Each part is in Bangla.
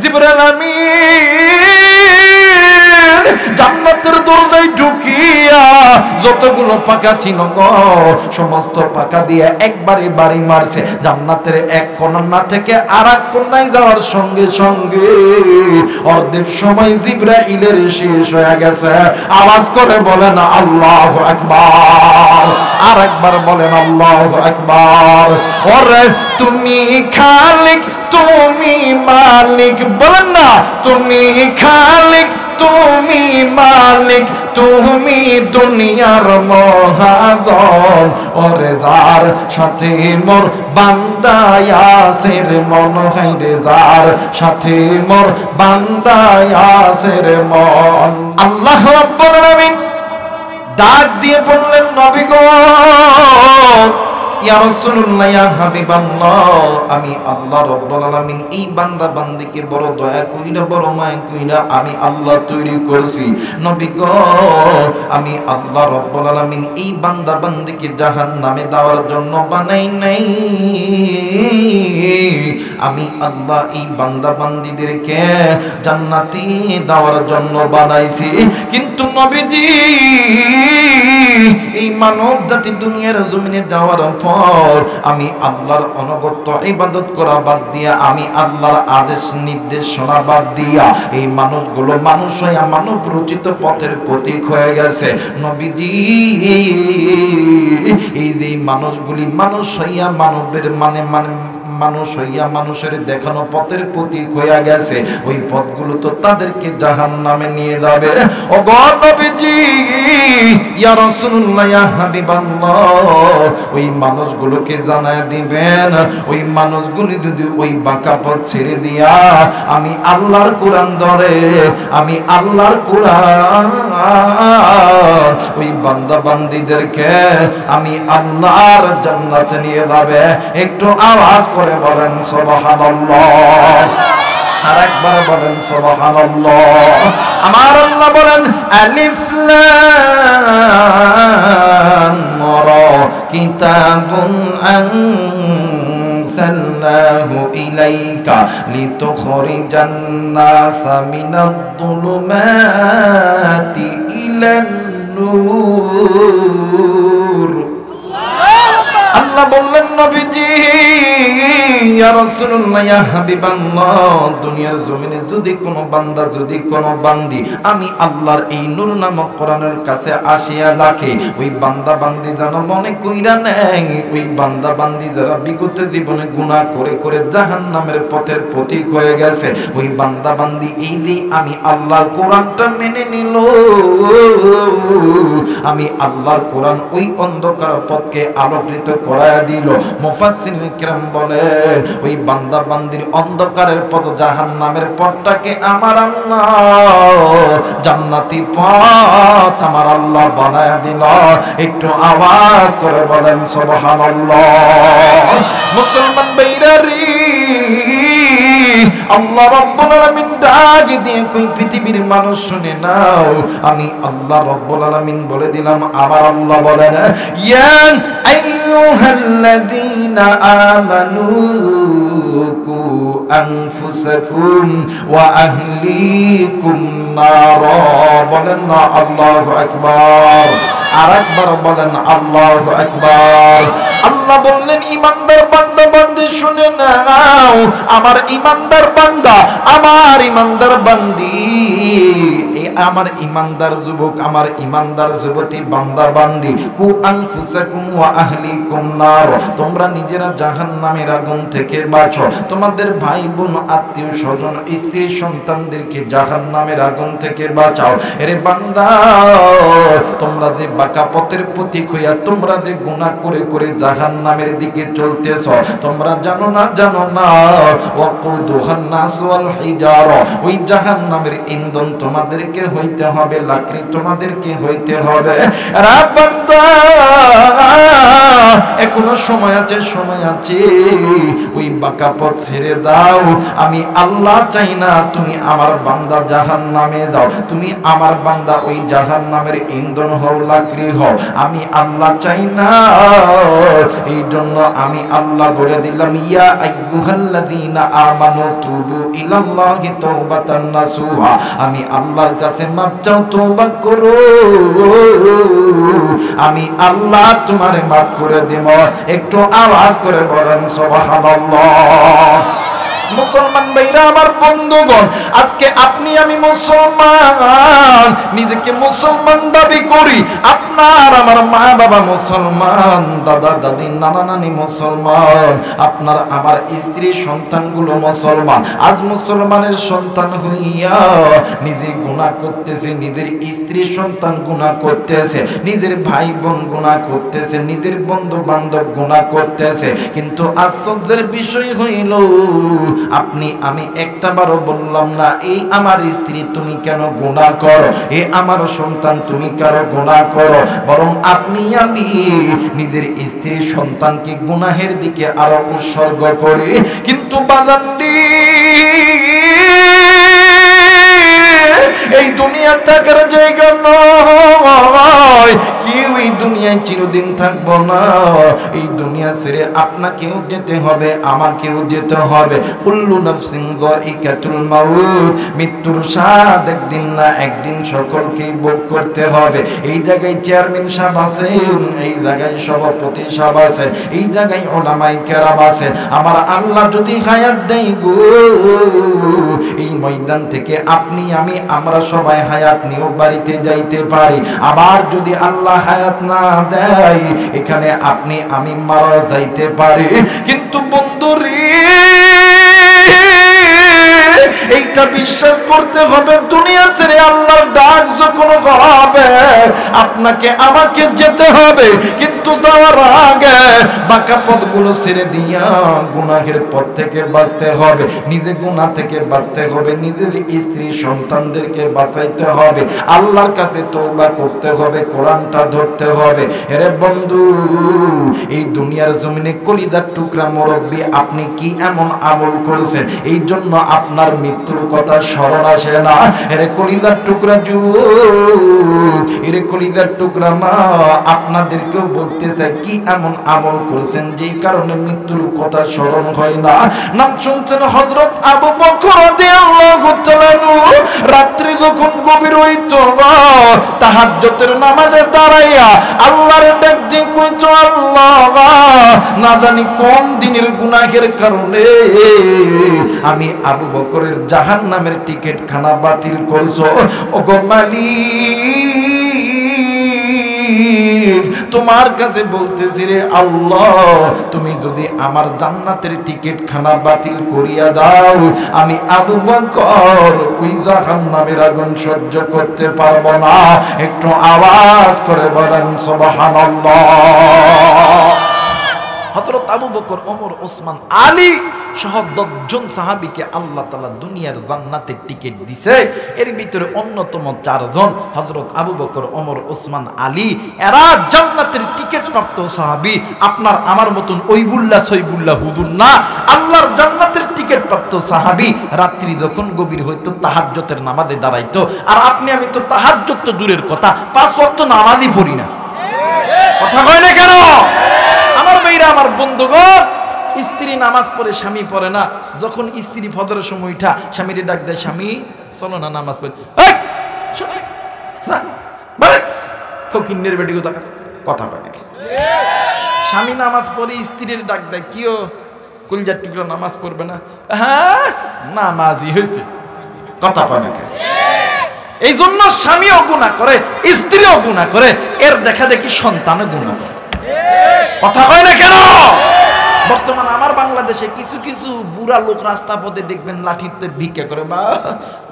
জিবরাইল আমিন জান্নাতের দরজায় ঢুকিয়া যতগুলো পাকা ছিল গো সমস্ত পাকা দিয়ে একবারে বাড়ি মারছে। জান্নাতের এক কোণা থেকে আরেক কোণায় যাওয়ার সঙ্গে সঙ্গে অর্ধেক সময় জিবরাইলের শেষ হয়ে গেছে। আওয়াজ করে বলেন আল্লাহু আকবার। আরেকবার বলেন আল্লাহু আকবার। ওরে তুমি খালিক তুমি মালিক, বলেন না তুমি খালিক তুমি মালিক তুমি দুনিয়ার মহাজন। ওরে যার সাথে মোর বান্দা আছে রে মন, হয় রে যার সাথে মোর বান্দা আছে রে মন। আল্লাহ রাব্বুল আলামিন ডাক দিয়ে বললেন নবী গো ইয়া রাসূলুল্লাহ ইয়া হাবিবাল্লাহ, আমি আল্লাহ রাব্বুল আলামিন এই বান্দা বান্দিকে বড় দয়া কইরা বড় মায়া কইরা আমি আল্লাহ তৈরি করছি। নবী গো আমি আল্লাহ রাব্বুল আলামিন এই বান্দা বান্দিকে জাহান্নামে দেওয়ার জন্য বানাই নাই, আমি আল্লাহ এই বান্দা বান্দিদেরকে জান্নাতে দেওয়ার জন্য বানাইছি। কিন্তু নবীজি এই মানব জাতি দুনিয়ার জমিনে যাওয়ার পর আমি আল্লাহর অনগত্য ইবাদত করা বাদ দিয়া, আমি আল্লাহর আদেশ নির্দেশনা বাদ দিয়া এই মানুষগুলো মানুষ হইয়া মানব রচিত পথের প্রতীক হয়ে গেছে। নবীজি এই যে মানুষগুলি মানুষ হইয়া মানবের মানুষ হইয়া মানুষের দেখানো পথের প্রতীক হইয়া গেছে, ওই পথগুলো তো তাদেরকে জাহান্নামে নিয়ে যাবে। ও গো নবীজি ইয়া রাসূলুল্লাহ ইয়া হাবিবাল্লাহ, ওই মানুষগুলোকে জানায় দিবেন ওই মানুষগুলি যদি ওই বাঁকা পথ ছেড়ে দিয়া আমি আল্লাহর কোরআন ধরে, আমি আল্লাহর কোরআন ওই বান্দা বান্দীদেরকে আমি আল্লাহর জান্নাতে নিয়ে যাবে। একটু আওয়াজ করে বলেন সুবহানাল্লাহ। আরেকবার বলেন সুবহানাল্লাহ। আমার আল্লাহ বলেন আলিফ লাম রা কিতাবুন আনসালনাহু ইলাইকা লিতুখরিজান নাসা মিনাদ যুলুমাতি ইলান নূর। আল্লাহ বললেন নবীজি ইয়া রাসূলুল্লাহ ইয়া হাবিবাল্লাহ, দুনিয়ার জমিনে যদি কোনো বান্দা যদি কোনো বান্দি আমি আল্লাহর এই নূর নামক কোরআনের কাছে আসিয়া রাখে, ওই বান্দা বান্দি যেন মনে কইরা নেয় ওই বান্দা বান্দি যারা বিগত জীবনে গুনাহ করে করে জাহান্নামের পথের প্রতীক হয়ে গেছে, ওই বান্দা বান্দি এই যে আমি আল্লাহর কোরআনটা মেনে নিল, আমি আল্লাহর কোরআন ওই অন্ধকার পথকে আলোকিত করায়া দিল। মুফাসসিরিন কিরাম বলেন ওই বান্দা বান্দির অন্ধকারের পথ জাহান্নামের পথটাকে আমার আল্লাহ জান্নাতি পথ আমার আল্লাহ বানায়া দিল। একটু আওয়াজ করে বলেন সুবহানাল্লাহ। মুসলমান ভাইরারি আল্লাহ রাব্বুল আলামিন ডাক দিয়ে কই পৃথিবীর মানুষ শুনে নাও, আমি আল্লাহ রাব্বুল আলামিন বলে দিলাম, আমার আল্লাহ বলেন ইয়া আইয়ুহাল্লাযীনা আমানু কু আনফুসাকুম ওয়া আহলিকুম নার। বলেন না আল্লাহু আকবার। আরেকবার বলেন আল্লাহু আকবার। আল্লাহ বললেন ইমানদার বান্দা বান্দি শুনে নাও, আমার ইমানদার বান্দা আমার ইমানদার বান্দি, আমার ইমানদার যুবক আমার ইমানদার যুবতী বান্দা বান্দি, কু আনফুসাকুম ওয়া আহলিকুম নার, তোমরা নিজেরা জাহান্নামের আগুন থেকে বাঁচো, তোমাদের ভাই বোন আত্মীয় স্বজন স্ত্রী সন্তানদেরকে জাহান্নামের আগুন থেকে বাঁচাও। এরে বান্দা তোমরা যে বাঁকা পথের প্রতীক হইয়া তোমরা যে গুনাহ করে করে জাহান্নামের দিকে চলতেছ, তোমরা জানো না ওয়াকুদুহান নাস ওয়াল হিজারা, ওই জাহান্নামের ইন্ধন তোমাদেরকে হইতে হবে, লাকড়ি তোমাদেরকে হইতে হবে। বান্দা এখনো সময় আছে, সময় আছে, ওই বাঁকা পথ ছেড়ে দাও। আমি আল্লাহ চাই না তুমি আমার বান্দা জাহান্নামে দাও, তুমি আমার বান্দা ওই জাহান্নামের ইন্ধন হও, লাকড়ি হও। আমি আল্লাহ চাই না। এই জন্য আমি আল্লাহ বলে দিলাম, ইয়া আইয়ুহাল্লাযীনা আমানু তুবু ইলাল্লাহি তাওবাতান নাসুহা। আমি আল্লাহর কাছে মাপ চাও, তওবা করো, আমি আল্লাহ তোমারে মাফ করে দেব। একটু আওয়াজ করে বলেন সুবহানাল্লাহ। মুসলমান ভাইরা আমার, বন্ধুগণ, আজকে আপনি আমি মুসলমান, নিজেকে মুসলমান দাবি করি। আপনার আমার মা বাবা মুসলমান, দাদা দাদি নানা নানি মুসলমান, আপনার আমার স্ত্রী সন্তানগুলো মুসলমান। আজ মুসলমানের সন্তান হইয়া নিজে গুনাহ করতেছে, নিজের স্ত্রী সন্তান গুনাহ করতেছে, নিজের ভাই বোন গুনাহ করতেছে, নিজের বন্ধু বান্ধব গুনাহ করতেছে। কিন্তু আশ্চর্যের বিষয় হইল, আপনি আমি একটা বারও বললাম না, এই আমার স্ত্রী তুমি কেন গুনাহ করো, এ আমার সন্তান তুমি কেন গুনাহ করো, বরং আপনি আমি নিজের স্ত্রী সন্তানকে গুনাহের দিকে আরো উৎসর্গ করি। কিন্তু বাজানডি, এই দুনিয়া থাকার জায়গা নয়, কেউ এই দুনিয়ায় চিরদিন থাকবো না। এই দুনিয়া ছেড়ে আপনাকেও যেতে হবে, আমাকেও যেতে হবে। কুল্লু নাফসিন যায়িকাতুল মাউত, মৃত্যুর স্বাদ একদিন না একদিন সকলকেই ভোগ করতে হবে। এই জায়গায় চেয়ারম্যান সাহেব আছেন, এই জায়গায় সভাপতি সাহেব আছেন, এই জায়গায় উলামায়ে কেরাম আছেন। আমার আল্লাহ যদি হায়াত দেয় গো, এই ময়দান থেকে আপনি আমি আমরা সবাই হায়াত নিয়েও বাড়িতে যাইতে পারি। আবার যদি আল্লাহ হায়াত না দেয়, এখানে আপনি আমি মারা যাইতে পারি। কিন্তু বন্ধুরে, এইটা বিশ্বাস করতে হবে, দুনিয়া ছেড়ে আল্লাহর ডাক যখন হবে, আপনাকে আমাকে যেতে হবে। কিন্তু যাওয়ার আগে বাঁকা পথগুলো ছেড়ে দিয়া গুনাহের পথ থেকে বাঁচতে হবে, নিজে গুনাহ থেকে বাঁচতে হবে, নিজের স্ত্রী সন্তানদেরকে বাঁচাইতে হবে, আল্লাহর কাছে তওবা করতে হবে, কোরআনটা ধরতে হবে। এরে বন্ধু, এই দুনিয়ার জমিনে কলিজার টুকরা মুরব্বি, আপনি কি এমন আমল করেছেন এই জন্য আপনার মৃত্যুর কথা স্মরণ আসে না? এরে কলিজার টুকরা যুবক, এরে কলিজার টুকরা মা, আপনাদেরকেও বলতে চাই, কি এমন আমল করেছেন যেই কারণে মৃত্যুর কথা স্মরণ হয় না? নাম শুনছেন হযরত আবু বকর রাদিয়াল্লাহু তাআলা আনহু, রাত্রি যখন গভীর হইতো, তাহাজ্জুদের নামাজে দাঁড়াইয়া আল্লাহর ডাক দিয়ে কইতো, আল্লাহ, না জানি কোন দিনের গুনাহের কারণে আমি আবু বকরের জাহান্নামের টিকিট খানা বাতিল করছো। ওগো মালিক, তোমার কাছে বলতেছি রে আল্লাহ, তুমি যদি আমার জান্নাতের টিকিট খানা বাতিল করিয়া দাও, আমি আবু বকর ওই জাহান্নামের আগুন সহ্য করতে পারবো না। একটু আওয়াজ করে বলেন সুবহানাল্লাহ। হযরত আবু বকর, ওমর, ওসমান, আলী সহ 10 জন সাহাবীকে আল্লাহ তাআলা দুনিয়ার জান্নাতের টিকিট দিয়েছে। এর ভিতরে অন্যতম 4 জন, হযরত আবু বকর, ওমর, ওসমান, আলী, এরা জান্নাতের টিকিট প্রাপ্ত সাহাবী। আপনার আমার মতন ওইবুল্লাহ সৈবুল্লাহ হুজুর না, আল্লাহর জান্নাতের টিকিট প্রাপ্ত সাহাবী। রাত্রি যখন গভীর হইতো তাহাজ্জুদের নামাজে দাঁড়াইতো। আর আপনি আমি তো তাহাজ্জুদ তো দূরের কথা, 5 ওয়াক্ত নামাজই পড়ি না। কথা কয় না কেন? আমার ভাইরা, আমার বন্ধুগণ, স্ত্রী নামাজ পড়ে, স্বামী পড়ে না। যখন স্ত্রী ফজরের সময় উঠা স্বামীরে ডাক দেয়, স্বামী চলো না নামাজ পড়ি, ফকিন্নের বেটি কথা কয় নাকি? স্বামী নামাজ পড়ে স্ত্রীর ডাক দেয়, কিও কলিজার টুকরা নামাজ পড়বে না? হ্যাঁ, নামাজই হয়েছে, কথা কয় নাকি? এই জন্য স্বামীও গুনাহ করে, স্ত্রীও গুনাহ করে, এর দেখা দেখি সন্তানও গুনাহ করে। কথা কয় না কেন? বর্তমানে আমার বাংলাদেশে কিছু কিছু বুড়া লোক রাস্তা পথে দেখবেন লাঠিতে ভিক্ষা করে, বা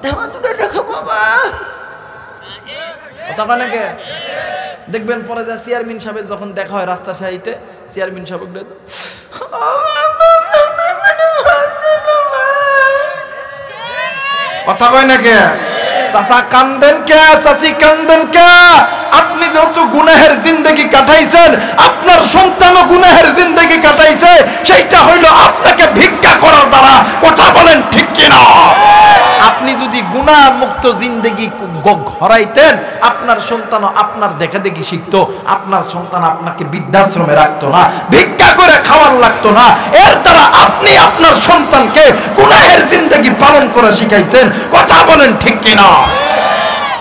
দেওয়া দুটো টাকা বাবা। কথা কয় না কে? দেখবেন পরে যা চেয়ারম্যান সাহেবের যখন দেখা হয় রাস্তার সাইডে, চেয়ারম্যান সাহেব কথা কয় না কে? চাচা কান্দেন কে, চাচি কান্দেন কে? আপনি যেহেতু গুনাহের জিন্দেগি কাটাইছেন, আপনার সন্তানও গুনাহের জিন্দেগি কাটাইছে, সেইটা হইল আপনাকে ভিক্ষা করার দ্বারা। কথা বলেন ঠিক কিনা? আপনি যদি গুনাহ মুক্ত জিন্দেগি ঘরাইতেন, আপনার সন্তানও আপনার দেখা দেখি শিখতো, আপনার সন্তান আপনাকে বৃদ্ধাশ্রমে রাখতো না, ভিক্ষা করে খাওয়ার লাগতো না। এর দ্বারা আপনি আপনার সন্তানকে গুনাহের জিন্দেগি পালন করে শিখাইছেন। কথা বলেন ঠিক কিনা?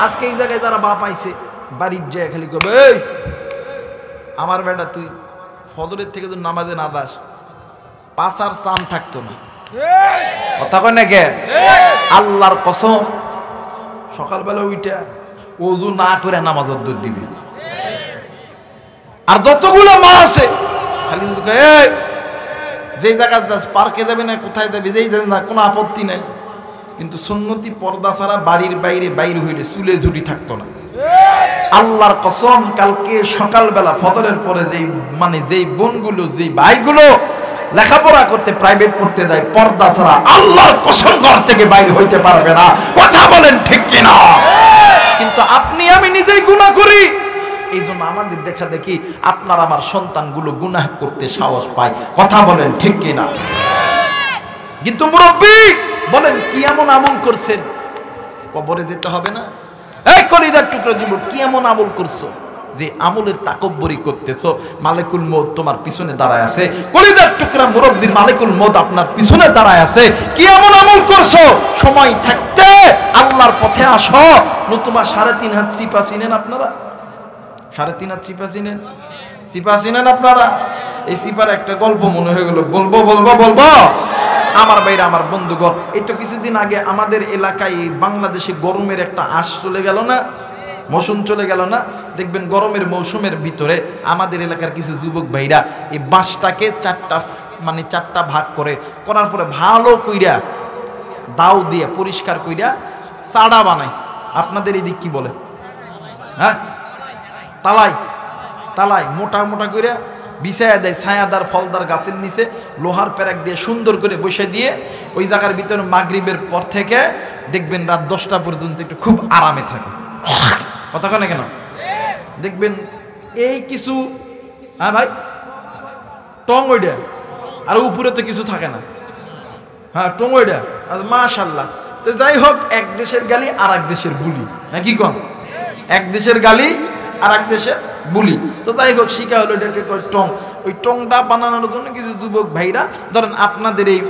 আজকে এই জায়গায় যারা বাপ আইছে, বাড়ির যায় খালি কবে, এই আমার বেটা তুই ফজরের থেকে তো নামাজে না দাস, পাঁচার চান থাকতো না। কথা কয় না কে? আল্লাহর কসম, সকালবেলা উইটা ওযু না করে নামাজের দৌড় দিবে। আর যতগুলো মা আছে খালি এই যেই জায়গায় যাস, পার্কে যাবে না কোথায় যাবে, যেই যাবে না কোনো আপত্তি নাই, কিন্তু সুন্নতি পর্দা ছাড়া বাড়ির বাইরে বাইরে হইলে চুলে ঝুটি থাকতো না। আল্লাহর কসম, কালকে সকালবেলা ফজরের পরে যেই বোনগুলো, যেই ভাইগুলো লেখাপড়া করতে প্রাইভেট পড়তে যায় পর্দা ছাড়া, আল্লাহর কসম ঘর থেকে বাইরে হইতে পারবে না। কথা বলেন ঠিক কিনা? কিন্তু আপনি আমি নিজেই গুনাহ করি, এই জন্য আমাদের দেখা দেখি আপনার আমার সন্তানগুলো গুনাহ করতে সাহস পায়। কথা বলেন ঠিক কিনা? কিন্তু মুরব্বী বলেন কি এমন আমল করছেন? কবরে যেতে হবে না? এই কলিজার টুকরো দিব, কি এমন আমল করছো যে আমলের তাকব্বরি করতেছো? মালিকুল মউত তোমার পিছনে দাঁড়ায় আছে। কলিজার টুকরা মুরব্বী, মালিকুল মউত আপনার পিছনে দাঁড়ায় আছে। কি এমন আমল করছো? সময় থাকতে আল্লাহর পথে আসো, নতুবা 3.5 হাত চিপা চিনেন আপনারা? 3.5 হাত চিপা চিনেন? চিপা চিনেন আপনারা? এই চিপার একটা গল্প মনে হয়ে গেল, বলবো। আমার ভাইরা, আমার বন্ধুগণ, এই তো কিছুদিন আগে আমাদের এলাকায় বাংলাদেশে গরমের একটা আঁশ চলে গেল না, মৌসুম চলে গেল না? দেখবেন গরমের মৌসুমের ভিতরে আমাদের এলাকার কিছু যুবক ভাইরা এই বাঁশটাকে চারটা ভাগ করার পরে ভালো কইরা দাও দিয়ে পরিষ্কার কইরা চাড়া বানায়। আপনাদের এই দিক কি বলে? হ্যাঁ, তালাই মোটা মোটা কইরা বিছায়া দেয় ছায়াদার ফলদার গাছের নিচে, লোহার প্যারাক দিয়ে সুন্দর করে বসে দিয়ে ওই জায়গার ভিতরে মাগরিবের পর থেকে দেখবেন রাত 10টা পর্যন্ত একটু খুব আরামে থাকে। কথা কেন কেন দেখবেন এই কিছু, হ্যাঁ ভাই, টং ওইটা, আর উপরে তো কিছু থাকে না। হ্যাঁ, টং ওইটা, মাশাআল্লাহ। তো যাই হোক, এক দেশের গালি আর এক দেশের বুলি, হ্যাঁ কি কম, এক দেশের গালি আর এক দেশের বুলি। তো যাই হোক, শিখা হলো এটাকে টং। ওই টংটা বানানোর জন্য কিছু যুবক ভাইরা, ধরেন আপনাদের এই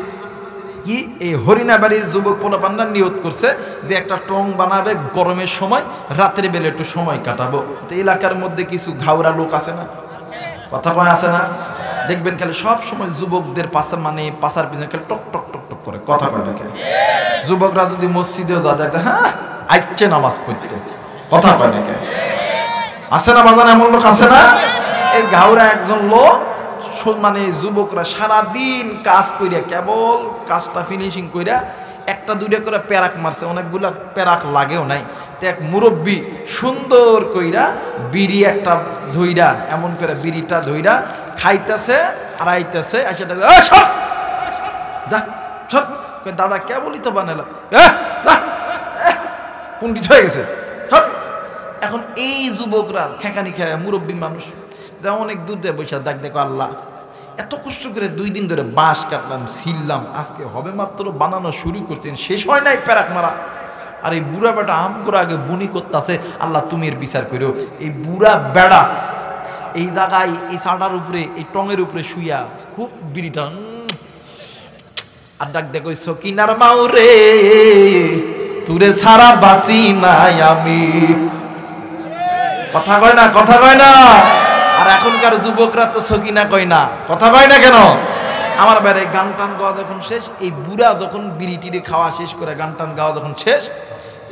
হরিণাবাড়ির যুবক পোলাপান্না নিয়ত করছে যে একটা টং বানাবে, গরমের সময় রাতের বেলা একটু সময় কাটাবো। তো এলাকার মধ্যে কিছু ঘাওড়া লোক আছে না? কথা কয় আছে না? দেখবেন খালি সব সময় যুবকদের পাশার পিছনে খালি টক টক টক টক করে। কথা কয় নাকি? যুবকরা যদি মসজিদেও যা দেখতে, হ্যাঁ আইচ্ছে নামাজ পড়তে। কথা কয় নাকি? আছে না বাজান, এমন লোক আছে না? এই ঘাওড়া একজন লোক, যুবকরা সারাদিন কাজ কইরা, কেবল কাজটা ফিনিশিং কইরা একটা দুইটা করে প্যারাক মারছে, অনেকগুলা প্যারাক লাগেও নাই। তো এক মুরব্বী সুন্দর কইরা বিড়ি একটা ধইরা, এমন করে বিড়িটা ধইরা খাইতেছে আর আইতেছে, দাদা কেবলই তো বানালাম, পণ্ডিত হয়ে গেছে। এখন এই যুবকরা খেকানি খেয়ে, মুরব্বী মানুষ যা অনেক দূর দিয়ে বসে ডাক, দেখো আল্লাহ এত কষ্ট করে 2 দিন ধরে বাঁশ কাটলাম, ছিললাম, আজকে হবে মাত্র বানানো শুরু করছেন, শেষ হয় নাই প্যারাক মারা। আর এই বুড়া বেটা আম করে আগে বুনি করতেছে, আল্লাহ তুমি এর বিচার করো। এই বুড়া বেড়া এই জায়গায়, এই চাটার উপরে, এই টঙের উপরে শুইয়া খুব বিড়িটা আর ডাক দেখো, সকিনার মাউরে তুরে সারা বাসি নাই আমি। কথা কয় না? কথা কয় না? আর এখনকার যুবকরা তো সকিনা কয় না। কথা কয় না কেন? আমার বাইরে গান টান গাওয়া যখন শেষ, এই বুড়া যখন বিড়ি টিড়ি খাওয়া শেষ করে গান টান গাওয়া যখন শেষ,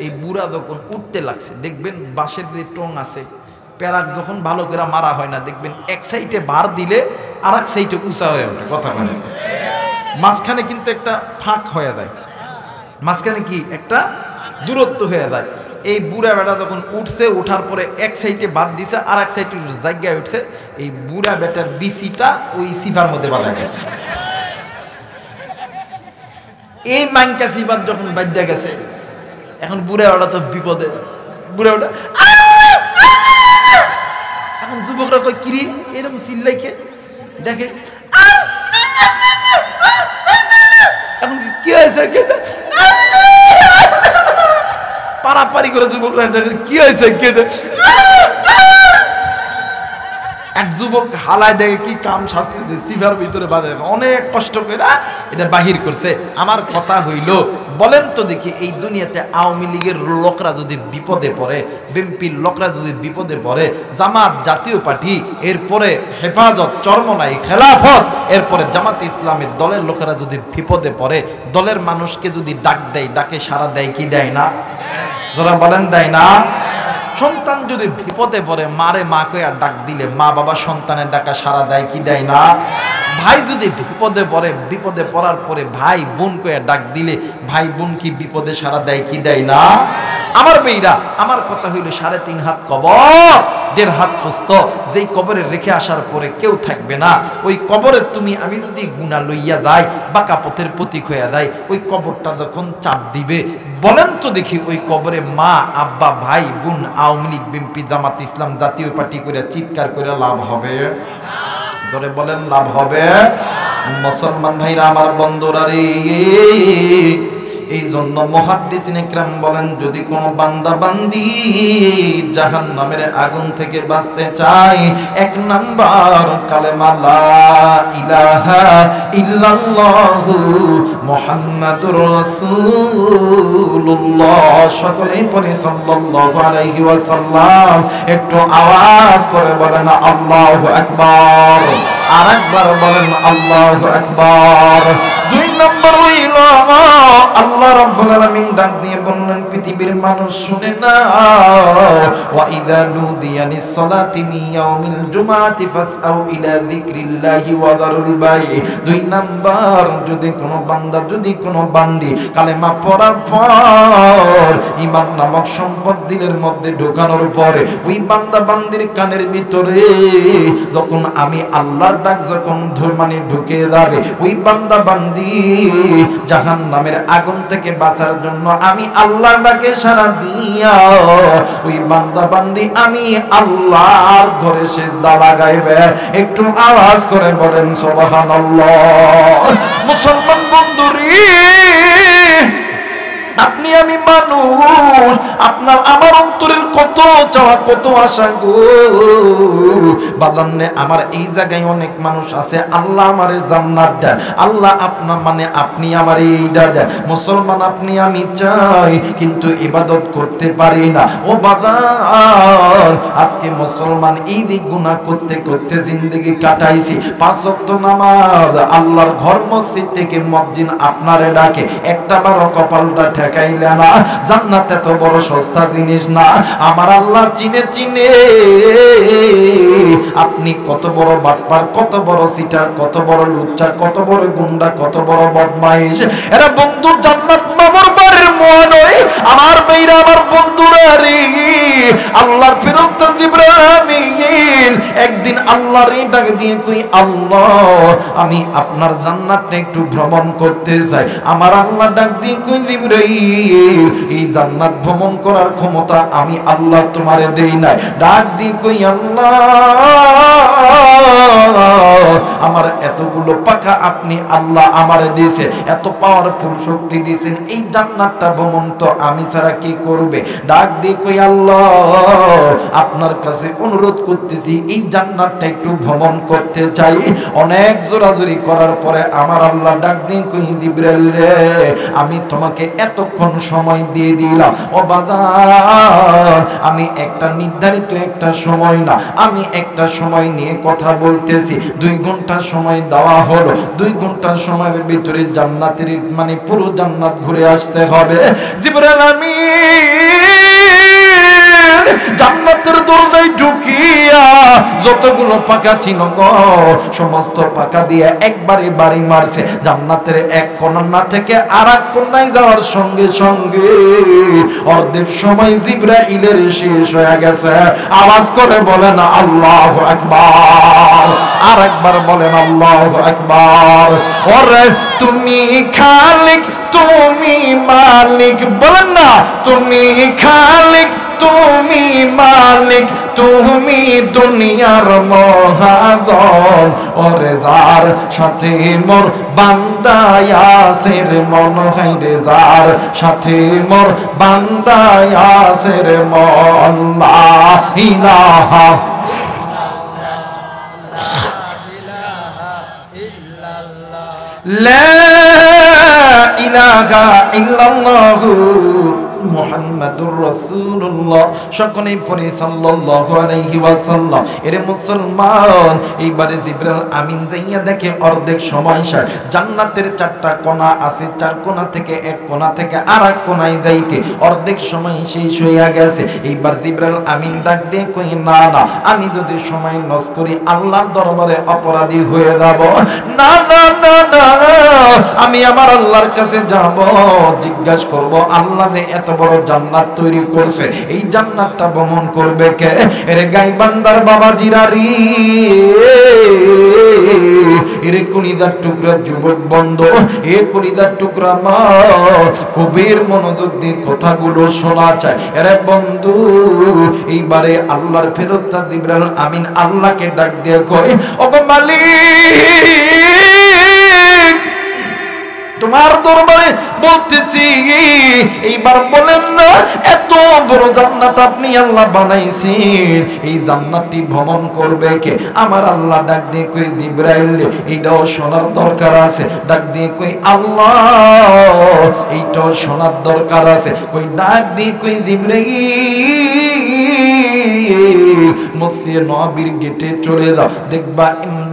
এই বুড়া যখন উঠতে লাগছে, দেখবেন বাঁশের যে টং আছে, প্যারাক যখন ভালো করে মারা হয় না, দেখবেন এক সাইডে ভার দিলে আর এক সাইডে উঁচা হয়ে ওঠে। কথা কয় না? মাঝখানে কিন্তু একটা ফাঁক হয়ে যায়, মাঝখানে কি একটা দূরত্ব হয়ে যায়। এই বুড়া বেটা যখন উঠছে, ওঠার পরে এক সাইডে বাদ দিছে, আর এক সাইডে জায়গায় উঠছে, এই বুড়া বেটার বিচিটা ওই সিফার মধ্যে বাঁধা গেছে। এই মাংকা সিফার যখন বাঁধা গেছে, এখন বুড়া ওটা তো বিপদে, বুড়া ওটা এখন যুবকরা কয় কিরি এরকম চিল্লাইকে দেখে এখন কি হয়েছে পারাপারি করে যুবকরা কি হয়েছে এক যুবক হালায় দেখে কি কাম শাস্তি জিভার ভিতরে বাঁধে অনেক কষ্ট করে এটা বাহির করছে। আমার কথা হইল বলেন তো দেখি এই দুনিয়াতে আওয়ামী লীগের লোকরা যদি বিপদে পড়ে, বিএনপির লোকরা যদি বিপদে পড়ে, জামাত জাতীয় পার্টি, এরপরে হেফাজত চরমনাই খেলাফত, এরপরে জামাত ইসলামের দলের লোকেরা যদি বিপদে পড়ে, দলের মানুষকে যদি ডাক দেয়, ডাকে সাড়া দেয় কি দেয় না? যারা বলেন দেয় না? সন্তান যদি বিপদে পড়ে মারে মা কইয়া ডাক দিলে মা বাবা সন্তানের ডাকা সাড়া দেয় কি দেয় না? ভাই যদি বিপদে পড়ে, বিপদে পড়ার পরে ভাই বোন কইয়া ডাক দিলে ভাই বোন কি বিপদে সাড়া দেয় কি দেয় না? আমার বেইরা, আমার কথা হইল 3.5 হাত কবর, 1.5 হাত প্রস্থ, যেই কবরে রেখে আসার পরে কেউ থাকবে না, ওই কবরে তুমি আমি যদি গুনাহ লইয়া যাই, বাঁকা পথের প্রতীক হইয়া দেয়, ওই কবরটা যখন চাপ দিবে, বলেন তো দেখি ওই কবরে মা আব্বা ভাই বোন আওয়ামী লীগ বিএনপি জামাত ইসলাম জাতীয় পার্টি করে চিৎকার করে লাভ হবে? জোরে বলেন লাভ হবে? মুসলমান ভাইরা আমার বন্ধুরা রে, এই জন্য মুহাদ্দিসিনে কিরাম বলেন যদি কোন বান্দা বান্দি জাহান্নামের আগুন থেকে বাঁচতে চায়, 1 নাম্বার কালেমা লা ইলাহা ইল্লাল্লাহু মুহাম্মাদুর রাসূলুল্লাহ, সকলেই পড়ি সাল্লাল্লাহু আলাইহি ওয়াসাল্লাম। একটু আওয়াজ করে বলেন আল্লাহু আকবার, আরেকবার বলেন আল্লাহু আকবার। 2 নম্বর হইল আল্লাহ রাব্বুল আলামিন ডাক দিয়ে বললেন পৃথিবীর মানুষ শুনে না, ওয়া ইযা নুদিয়া লিস-সালাতি মিন ইয়াউমিল জুমআতি ফাসআউ ইলা যিকরিল্লাহি ওয়া যারুল বাই। 2 নাম্বার যদি কোনো বান্দা যদি কোনো বান্দি কালেমা পড়ার পর ঈমান নামক সম্পদ দিলের মধ্যে ঢোকানোর পরে ওই বান্দা বান্দির কানের ভিতরে যখন আমি আল্লাহর ডাক যখন মানে ঢুকে যাবে, ওই বান্দা বান্দি জাহান্নামের আগুন থেকে বাঁচার জন্য আমি আল্লাহর ডাকে সাড়া দিয়া ওই বান্দা বান্দি আমি আল্লাহর ঘরে সিজদা লাগাইবে। একটু আওয়াজ করে বলেন সুবহানাল্লাহ। মুসলমান বন্ধুরে, আপনি আমি মানুষ, আপনার আমার অন্তরের কত চাওয়া কত আশা গো বাদান্নে। আমার এই জায়গায় অনেক মানুষ আছে আল্লাহ আমারে জান্নাত দেন, আল্লাহ আপনার মানে আপনি আমার এইটা দেন। মুসলমান আপনি আমি চাই কিন্তু ইবাদত করতে পারি না। ও বাদান, আজকে মুসলমান এই দিক গুনাহ করতে করতে জিন্দেগি কাটাইছি। 5 ওয়াক্ত নামাজ আল্লাহর ঘর মসজিদ থেকে মুয়াজ্জিন আপনারে ডাকে, একটা বারো কপালটা ঠেকাইলে না। জান্নাত এত বড় সস্তা জিনিস না। আমার আল্লাহ চিনে চিনে আপনি কত বড় বাটপার, কত বড় সিটার, কত বড় লুচ্চা, কত বড় গুন্ডা, কত বড় বদমাইশ, এরা বন্ধু জান্নাত মামুর বাড়ির মোয়া নয়। আমার মেয়েরা আমার বন্ধুরা রে, আল্লাহর ফেরেশতা জিবরাইল একদিন আল্লাহর ডাক দিয়ে কই আল্লাহ আমি আপনার জান্নাতটা একটু ভ্রমণ করতে চাই। আমার আল্লাহ ডাক দিয়ে কই জিবরাইল এই জান্নাত ভ্রমণ করার ক্ষমতা আমি আল্লাহ তোমারে দেই নাই। ডাক দিয়ে কই আল্লাহ আমার এতগুলো পাকা আপনি আল্লাহ আমারে দিয়েছে, এত পাওয়ারফুল শক্তি দিয়েছেন, এই জান্নাতটা ভ্রমণ তো আমি ছাড়া কি করবে? ডাক দিয়ে কই আল্লাহ আপনার কাছে অনুরোধ করতেছি এই জান্নাতটা একটু ভ্রমণ করতে চাই। অনেক জোরাজুরি করার পরে আমার আল্লাহ ডাক দিয়ে কই জিবরাইল রে আমি তোমাকে এতক্ষণ সময় দিয়ে দিলাম। ও বাজার, আমি একটা নির্ধারিত একটা সময় না, আমি একটা সময় নিয়ে কথা বলতেছি। 2 ঘন্টা সময় দেওয়া হলো, 2 ঘন্টা সময়ের ভিতরে জান্নাতের মানে পুরো জান্নাত ঘুরে আসতে হবে। জিবরাইল আমিন জান্নাতের দরজায় ঢুকিয়া যতগুলো পাকা ছিল গো সমস্ত পাকা দিয়ে একবারে বাড়ি মারছে। জান্নাতের এক কোণা থেকে আরেক কোণায় যাওয়ার সঙ্গে সঙ্গে অর্ধেক সময় জিবরাইলের শেষ হয়ে গেছে। আওয়াজ করে বলেন আল্লাহু আকবার, আরেকবার বলেন আল্লাহু আকবার। ওরে তুমি খালিক তুমি মালিক, বলেন না তুমি খালিক, তুমি মালিক, তুমি দুনিয়ার মহাজন। ওরে যার সাথে মোর বান্দায় আছে রে মন, হাই রে যার সাথে মোর বান্দায় আছে রে মন। লা ইলাহা লা ইলাহা ইল্লাল্লাহু মুহাম্মাদুর রাসূলুল্লাহ। সকলেই পড়ে সাল্লাল্লাহু আলাইহি ওয়াসাল্লাম। এরে মুসলমান, এইবারে জিবরাইল আমিন যাইয়া দেখে অর্ধেক সময় শেষ। জান্নাতের চারটা কোণা আছে, চার কোণা থেকে এক কোণা থেকে আরেক কোণায় যাইতে অর্ধেক সময় শেষ হইয়া গেছে। এইবার জিবরাইল আমিন ডাক দিয়ে কই, না না, আমি যদি সময় নষ্ট করি আল্লাহর দরবারে অপরাধী হয়ে যাব। না না না না, আমি আমার আল্লাহর কাছে যাব, জিজ্ঞাসা করব আল্লাহ এত বড় জান্নাত তৈরি করছে, এই জান্নাতটা ভ্রমণ করবে কে? এর গাই বান্দার বাবা জিরারি, এরে কলিদার টুকরা যুবক বন্ধ, এ কলিদার টুকরা মা, কবির মনোযোগ দিয়ে কথাগুলো শোনা চায়। এরে বন্ধু, এইবারে আল্লাহর ফেরেশতা জিবরাইল আমিন আল্লাহকে ডাক দিয়ে কয়, ওগো মালিক, তোমার দরবারে বলতেছি, এইবার বলেন না এত বড় জান্নাত আপনি আল্লাহ বানাইছেন, এই জান্নাতটি ভ্রমণ করবে কে? আমার আল্লাহ ডাক দিয়ে কই, জিবরাইল এইটাও শোনার দরকার আছে। ডাক দিয়ে কই, আল্লাহ এইটাও শোনার দরকার আছে। কই ডাক দিয়ে কই, জিবরাইল মসজিদে নববীর গেটে চলে যাও, দেখবা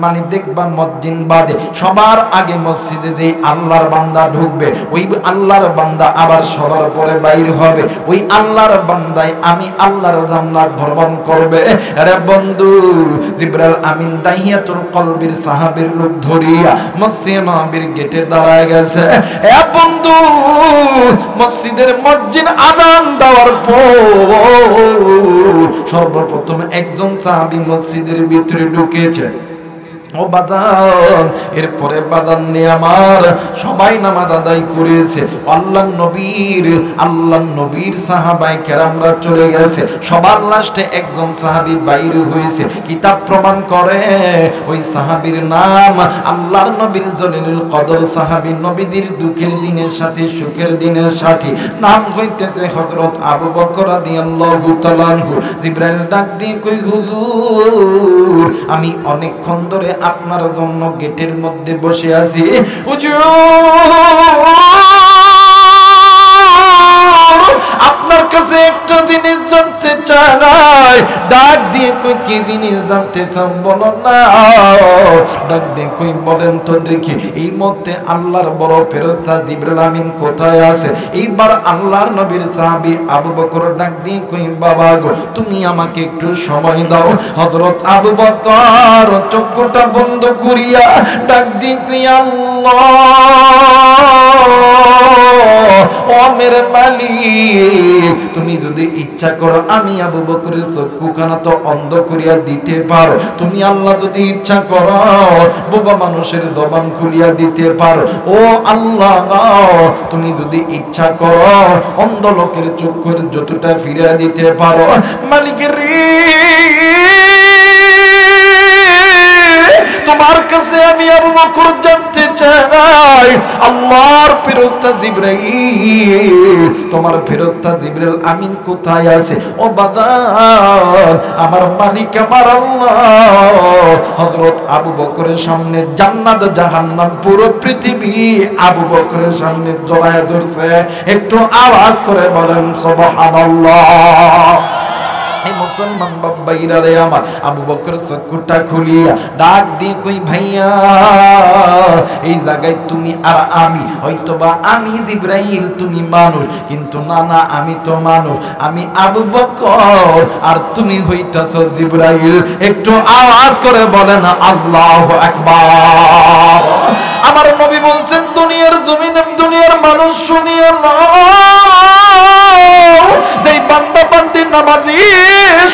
মানে দেখবা মসজিদ বাদে সবার আগে মসজিদে যে আল্লাহর বান্দা ঢুকবে, ওই আল্লাহর বান্দা আবার সবার পরে বাইর হবে, ওই আল্লাহর বান্দায় আমি আল্লাহর জান্নাত ভ্রমণ করবে। আরে বন্ধু, জিবরাইল আমিন দাহিয়াতুল কলবির সাহাবীর রূপ ধরিয়া মসজিদে নববীর গেটে দাঁড়ায় গেছে। এ বন্ধু, মসজিদের মসজিদ আযান দেওয়ার পর সর্বপ্রথম একজন সাহাবী মসজিদের ভিতরে ঢুকেছে। ও বাদান, এরপরে বাদান নিয়ে আমার সবাই নামাজ আদায় করেছে। আল্লাহর নবীর সাহাবায়ে কেরামরা চলে গেছে, সবার লাস্টে একজন সাহাবী বাইরে হয়েছে। কিতাব প্রমাণ করে ওই সাহাবীর নাম আল্লাহর নবীর জলিলুল কদর সাহাবী, নবীদের দুঃখের দিনের সাথে সুখের দিনের সাথে নাম হইতেছে হযরত আবু বকর রাদিয়াল্লাহু তাআলা আনহু। জিবরাইল ডাক দিয়ে কই, হুজুর আমি অনেকক্ষণ ধরে আপনার জন্য গেটের মধ্যে বসে আছি। আপনার কাছে একটা জিনিস জানতে চাই। ডাক দিয়ে কই, কি জিনিস জানতে চান বলো না? ডাক দিয়ে কই, বলেন তো দেখি। এই মধ্যে আল্লাহর বড় ফেরেশতা জিবরাইল আমিন কোথায় আছে? এইবার আল্লাহর নবীর সাহাবী আবু বকর ডাক দিয়ে কই, বাবা গো তুমি আমাকে একটু সময় দাও। হযরত আবু বকর চোখটা বন্ধ করিয়া ডাক দিয়ে কই, আল্লাহ ও মেরে মালিক, তুমি যদি ইচ্ছা করো আমি আবু বকরের চক্ষুখানা তো অন্ধ করিয়া দিতে পারো, তুমি আল্লাহ যদি ইচ্ছা করো বোবা মানুষের জবান খুলিয়া দিতে পারো। ও আল্লাহ, তুমি যদি ইচ্ছা করো অন্ধ লোকের চক্ষুর যতটা ফিরিয়ে দিতে পারো। মালিকের তোমার কাছে আমি আবু বকর জানতে চাই, আল্লাহর ফেরেশতা জিবরাইল, তোমার ফেরেশতা জিবরাইল আমিন কোথায় আছে? ও বাদান, আমার মালিক আমার আল্লাহ হযরত আবু বকরের সামনে জান্নাত জাহান্নাম পুরো পৃথিবী আবু বকরের সামনে জড়ায় ধরছে। একটু আওয়াজ করে বলেন সুবহানাল্লাহ। মুসলমান বাবাইরা রে আমার, আবু বকর চক্ষুটা খুলিয়া ডাক দিয়ে কই, ভাইয়া এই জায়গায় তুমি আর আমি, হয়তোবা আমি জিবরাইল তুমি মানুষ, কিন্তু না না আমি তো মানুষ, আমি আবু বকর আর তুমি হইতাছো জিবরাইল। একটু আওয়াজ করে বলেন আল্লাহু আকবার। আমার নবী বলছেন, দুনিয়ার জমিনে দুনিয়ার মানুষ শুনিও না, যেই বান্দা বান্দি নামাজি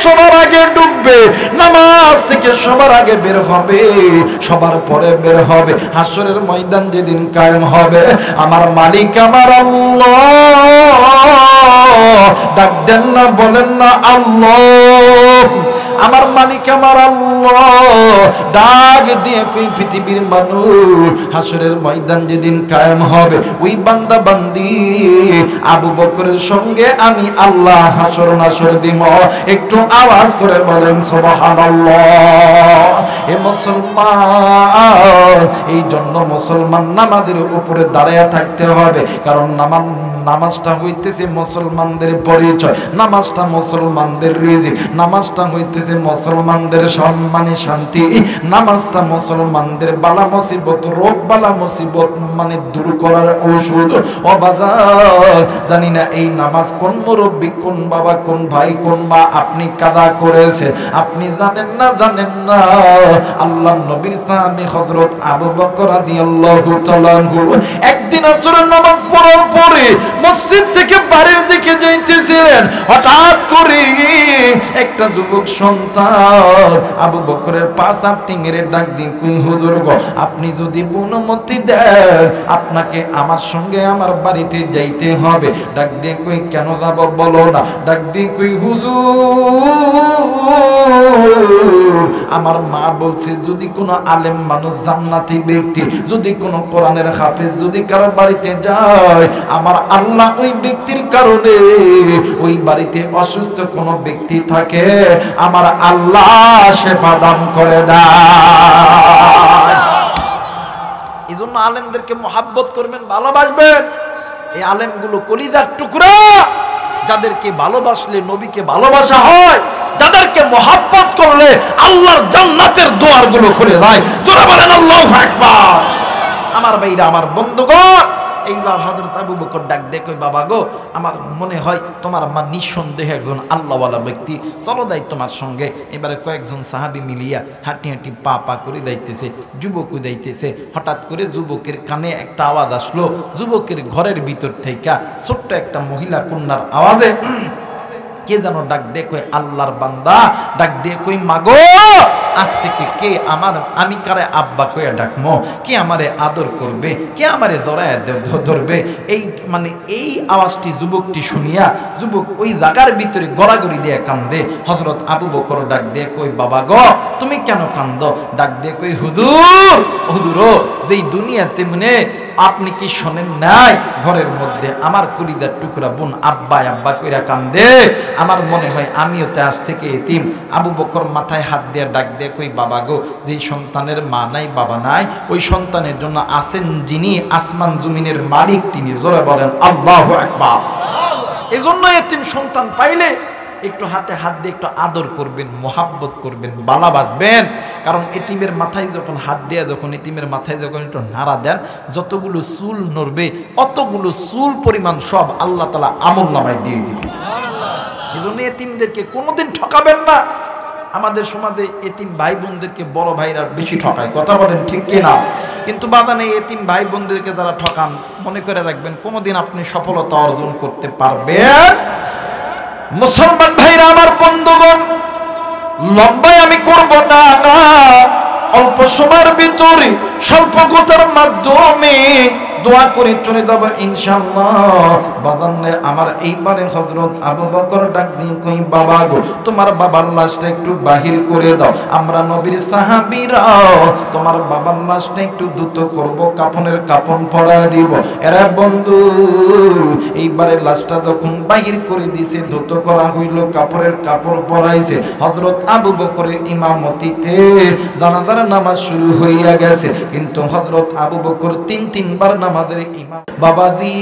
সবার আগে ডুববে, নামাজ থেকে সবার আগে বের হবে, সবার পরে বের হবে। হাসরের ময়দান যেদিন কায়েম হবে, আমার মালিক আমার আল্লাহ ডাক দেন না, বলেন না আল্লাহ, আমার মালিক আমার আল্লাহ ডাক দিয়ে কই পৃথিবীর মানুষ হাসরের ময়দান যেদিন কায়েম হবে, ওই বান্দা বান্দি আবু বকরের সঙ্গে আমি আল্লাহ হাসর নাসর দিব। একটু আওয়াজ করে বলেন সুবহানাল্লাহ। এ মুসলমান, এই জন্য মুসলমান নামাজের উপরে দাঁড়িয়ে থাকতে হবে, কারণ নামাজটা হইতেছে মুসলমানদের পরিচয়, নামাজটা মুসলমানদের রিজিক, নামাজটা হইতেছে মুসলমানদের সম্মানে শান্তি, নামাজটা মুসলমানদের বালা মুসিবত রোগ বালা মুসিবত মানে দূর করার ঔষধ। ও বাজার, জানি না এই নামাজ কোন মুরব্বী, কোন বাবা, কোন ভাই, কোন মা আপনি কাদা করেছে, আপনি জানেন না, জানেন না। আল্লাহ নবীর সাহাবী হযরত আবু বকর রাদিয়াল্লাহু তাআলা একদিন আসরের নামাজ পড়ার পরে মসজিদ থেকে বাড়ির দিকে যাইতেছিলেন, হঠাৎ করে একটা যুবক সন্তান আবু বকরের পাশ আপনি মেরে ডাক দিয়ে কই হুজুর গো, আপনি যদি অনুমতি দেন আপনাকে আমার সঙ্গে আমার বাড়িতে যাইতে হবে। ডাক দিয়ে কই কেন যাব বলো না। ডাক দিয়ে কই হুজুর আমার মা বলছে যদি কোনো আলেম মানুষ জান্নাতি ব্যক্তি, যদি কোনো কোরআনের হাফেজ যদি কারো বাড়িতে যায়, আমার আল্লাহ ওই ব্যক্তির কারণে ওই বাড়িতে অসুস্থ কোনো ব্যক্তি থাকে, আমার আল্লাহ সেবা দান করে দেয়। এই জন্য আলেমদেরকে মহাব্বত করবেন, ভালোবাসবেন। এই আলেমগুলো কলিজার টুকরা, যাদেরকে ভালোবাসলে নবীকে ভালোবাসা হয়, যাদেরকে মহাব্বত করলে আল্লাহর জান্নাতের দুয়ারগুলো খুলে দেয়। জোরে বলেন আল্লাহু আকবার। আমার ভাইরা, আমার বন্ধুগণ, এইবার হযরত আবু বকর ডাক দিয়ে কই বাবা গো, আমার মনে হয় তোমার মা নিঃসন্দেহে একজন আল্লাহওয়ালা ব্যক্তি, চলো যাই তোমার সঙ্গে। এবারে কয়েকজন সাহাবী মিলিয়া হাঁটি হাঁটি পা পা করে যাইতেছে, যুবকও যাইতেছে। হঠাৎ করে যুবকের কানে একটা আওয়াজ আসলো, যুবকের ঘরের ভিতর থেকে ছোট্ট একটা মহিলা কন্যার আওয়াজে কে যেন ডাক দিয়ে কই আল্লাহর বান্দা, ডাক দিয়ে কই মাগো আজ থেকে কে আমি কারে আব্বা কইয়া ডাকমো, কে আমারে আদর করবে, কে আমারে জড়ায় ধরবে। এই মানে এই আওয়াজটি যুবকটি শুনিয়া যুবক ওই জায়গার ভিতরে গড়াগড়ি দিয়ে কান্দে। হযরত আবু বকর ডাক দিয়ে কই বাবা গো তুমি কেন কান্দো? ডাক দিয়ে কই হুজুর, হুজুরও যেই দুনিয়াতে মনে আপনি কি শোনেন নাই, ঘরের মধ্যে আমার কলিজার টুকরা বোন আব্বা আব্বা কইরা কান্দে, আমার মনে হয় আমিও তো আজ থেকে এতিম। আবু বকর মাথায় হাত দিয়ে ডাক দিয়ে কই বাবা গো, যে সন্তানের মা নাই বাবা নাই, ওই সন্তানের জন্য আছেন যিনি আসমান জমিনের মালিক, তিনি। জোরে বলেন আল্লাহু আকবার। এজন্য এতিম সন্তান পাইলে একটু হাতে হাত দিয়ে একটু আদর করবেন, মোহাব্বত করবেন, ভালোবাসবেন। কারণ এতিমের মাথায় যখন হাত দেয়া, যখন এতিমের মাথায় যখন একটু নাড়া দেন, যতগুলো চুল নড়বে অতগুলো চুল পরিমাণ সব আল্লাহ তাআলা আমলনামায় দিয়ে দিবেন। এই জন্য এতিমদেরকে কোনোদিন ঠকাবেন না। আমাদের সমাজে এতিম ভাই বোনদেরকে বড় ভাইরা বেশি ঠকায়, কথা বলেন ঠিক কিনা? কিন্তু বাদানে এতিম ভাই বোনদেরকে যারা ঠকান, মনে করে রাখবেন কোনোদিন আপনি সফলতা অর্জন করতে পারবেন। মুসলমান ভাইরা, আমার বন্ধুগণ, লম্বায় আমি করব না, অল্প সময়ের ভিতরে স্বল্প কথার মাধ্যমে দোয়া করে চলে যাব ইনশাআল্লাহ। বাজানে আমার এইবারে হযরত আবু বকর ডাক দিয়ে কই বাবা গো, তোমার বাবার লাশটা একটু বাহির করে দাও, আমরা নবীর সাহাবীরা তোমার বাবার লাশটা একটু দ্রুত করব, কাফনের কাফন পরায় দিব। এরা বন্ধু এইবারে লাশটা যখন বাহির করে দিয়েছে, দ্রুত করা হইল, কাপড়ের কাপড় পরাইছে। হযরত আবু বকরের ইমামতিতে জানাজার নামাজ শুরু হইয়া গেছে, কিন্তু হযরত আবু বকর তিনবার আমাদের ইমাম। বাবাজি